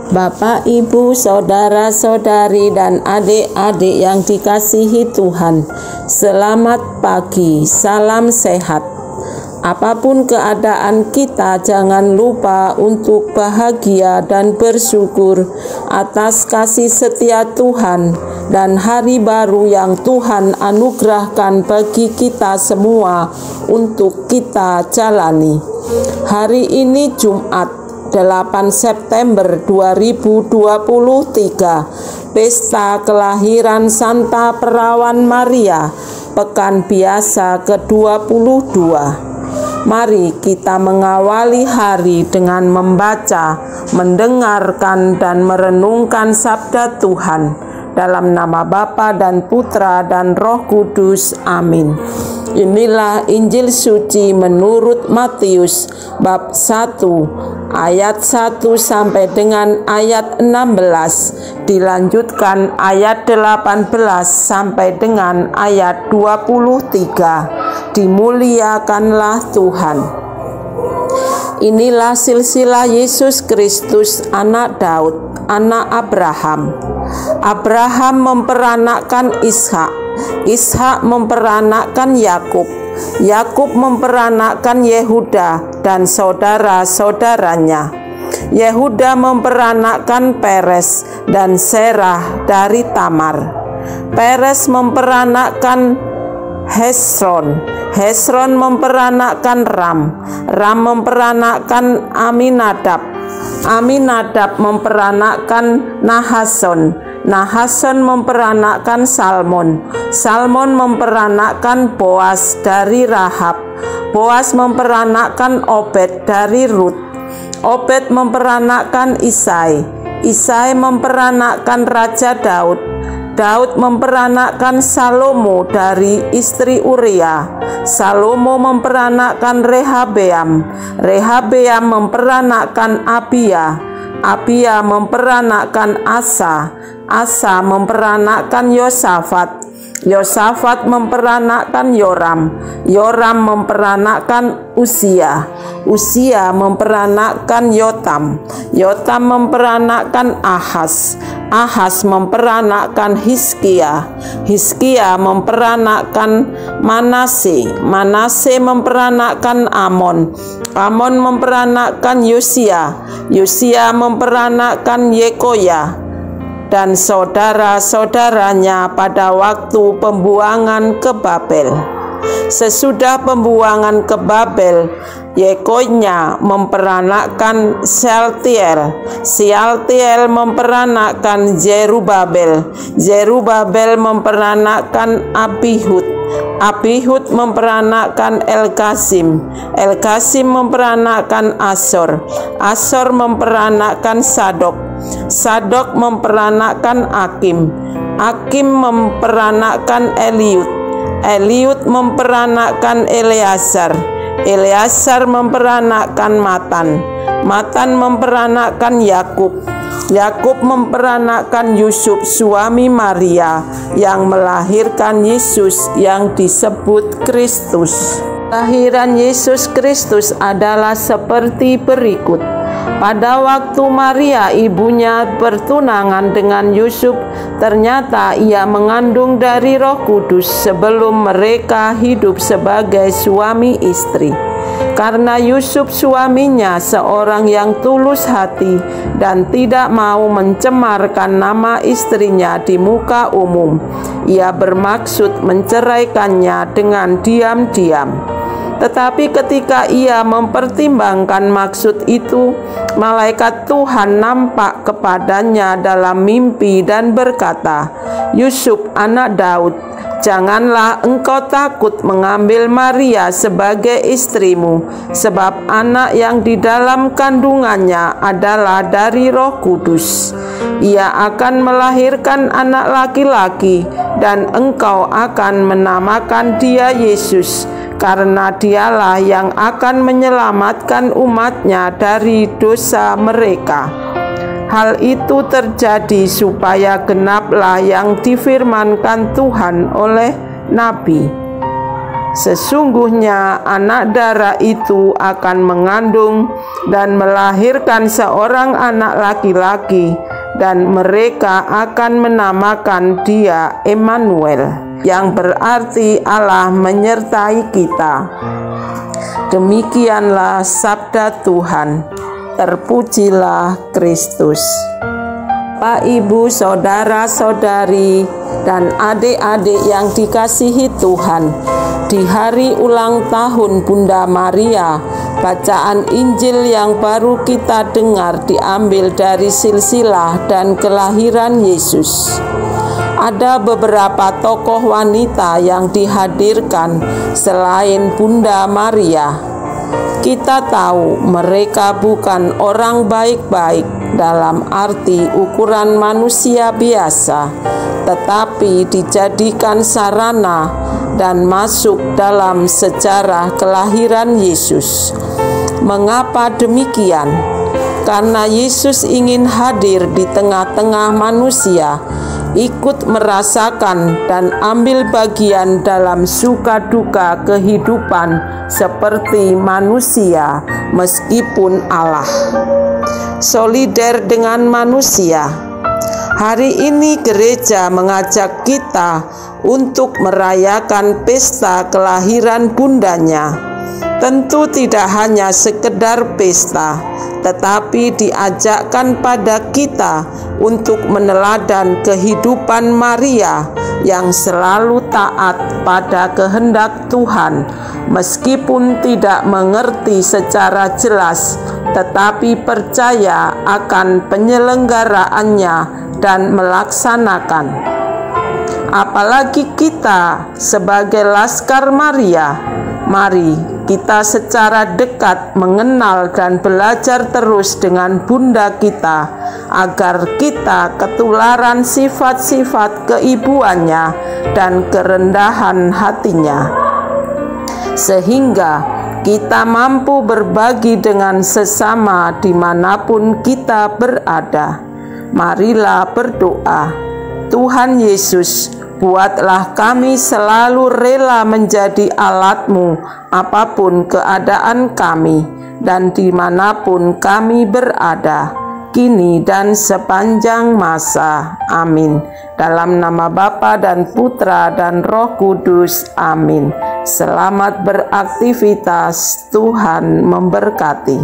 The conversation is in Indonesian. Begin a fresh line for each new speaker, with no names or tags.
Bapak, Ibu, saudara-saudari, dan adik-adik yang dikasihi Tuhan, selamat pagi, salam sehat. Apapun keadaan kita, jangan lupa untuk bahagia dan bersyukur atas kasih setia Tuhan dan hari baru yang Tuhan anugerahkan bagi kita semua untuk kita jalani. Hari ini Jumat 8 September 2023, Pesta Kelahiran Santa Perawan Maria, Pekan Biasa ke-22. Mari kita mengawali hari dengan membaca, mendengarkan, dan merenungkan sabda Tuhan. Dalam nama Bapa dan Putra dan Roh Kudus. Amin. Inilah Injil suci menurut Matius bab 1 ayat 1 sampai dengan ayat 16, dilanjutkan ayat 18 sampai dengan ayat 23. Dimuliakanlah Tuhan. Inilah silsilah Yesus Kristus, anak Daud, anak Abraham. Abraham memperanakkan Ishak, Ishak memperanakkan Yakub, Yakub memperanakkan Yehuda dan saudara-saudaranya. Yehuda memperanakkan Peres dan Serah dari Tamar. Peres memperanakkan Hesron, Hesron memperanakkan Ram, Ram memperanakkan Aminadab, Aminadab memperanakkan Nahason, Nahason memperanakkan Salmon, Salmon memperanakkan Boas dari Rahab, Boas memperanakkan Obed dari Rut, Obed memperanakkan Isai, Isai memperanakkan Raja Daud, Daud memperanakkan Salomo dari istri Uria, Salomo memperanakkan Rehabeam, Rehabeam memperanakkan Abia, Abia memperanakkan Asa, Asa memperanakkan Yosafat, Yosafat memperanakkan Yoram, Yoram memperanakkan Uzia, Uzia memperanakkan Yotam, Yotam memperanakkan Ahaz, Ahaz memperanakkan Hizkia, Hizkia memperanakkan Manase, Manase memperanakkan Amon, Amon memperanakkan Yosia, Yosia memperanakkan Yekoya dan saudara-saudaranya pada waktu pembuangan ke Babel. Sesudah pembuangan ke Babel, Yekonya memperanakkan Sealtiel, Sealtiel memperanakkan Zerubabel, Zerubabel memperanakkan Abihud, Abihud memperanakkan Elkasim, Elkasim memperanakkan Asor, Asor memperanakkan Sadok, Sadok memperanakkan Akim, Akim memperanakkan Eliud, Eliud memperanakkan Eleazar, Eleazar memperanakkan Matan, Matan memperanakkan Yakub, Yakub memperanakkan Yusuf suami Maria yang melahirkan Yesus yang disebut Kristus. Kelahiran Yesus Kristus adalah seperti berikut. Pada waktu Maria ibunya bertunangan dengan Yusuf, ternyata ia mengandung dari Roh Kudus sebelum mereka hidup sebagai suami istri. Karena Yusuf suaminya seorang yang tulus hati dan tidak mau mencemarkan nama istrinya di muka umum, ia bermaksud menceraikannya dengan diam-diam. Tetapi ketika ia mempertimbangkan maksud itu, malaikat Tuhan nampak kepadanya dalam mimpi dan berkata, "Yusuf, anak Daud, janganlah engkau takut mengambil Maria sebagai istrimu, sebab anak yang di dalam kandungannya adalah dari Roh Kudus. Ia akan melahirkan anak laki-laki, dan engkau akan menamakan dia Yesus, karena dialah yang akan menyelamatkan umatnya dari dosa mereka." Hal itu terjadi supaya genaplah yang difirmankan Tuhan oleh Nabi, Sesungguhnya anak darah itu akan mengandung dan melahirkan seorang anak laki-laki, dan mereka akan menamakan dia Immanuel, yang berarti Allah menyertai kita. Demikianlah sabda Tuhan. Terpujilah Kristus. Bapak, Ibu, saudara-saudari, dan adik-adik yang dikasihi Tuhan, di hari ulang tahun Bunda Maria, bacaan Injil yang baru kita dengar diambil dari silsilah dan kelahiran Yesus. Ada beberapa tokoh wanita yang dihadirkan selain Bunda Maria. Kita tahu mereka bukan orang baik-baik dalam arti ukuran manusia biasa, tetapi dijadikan sarana dan masuk dalam sejarah kelahiran Yesus. Mengapa demikian? Karena Yesus ingin hadir di tengah-tengah manusia, ikut merasakan dan ambil bagian dalam suka duka kehidupan seperti manusia meskipun Allah. Solider dengan manusia. Hari ini gereja mengajak kita untuk merayakan pesta kelahiran bundanya. Tentu tidak hanya sekedar pesta, tetapi diajakkan pada kita untuk meneladan kehidupan Maria yang selalu taat pada kehendak Tuhan, meskipun tidak mengerti secara jelas, tetapi percaya akan penyelenggaraannya dan melaksanakan. Apalagi kita sebagai Laskar Maria, mari kita secara dekat mengenal dan belajar terus dengan Bunda kita, agar kita ketularan sifat-sifat keibuannya dan kerendahan hatinya, sehingga kita mampu berbagi dengan sesama dimanapun kita berada. Marilah berdoa. Tuhan Yesus, buatlah kami selalu rela menjadi alat-Mu apapun keadaan kami dan dimanapun kami berada, kini dan sepanjang masa. Amin. Dalam nama Bapa dan Putra dan Roh Kudus. Amin. Selamat beraktivitas. Tuhan memberkati.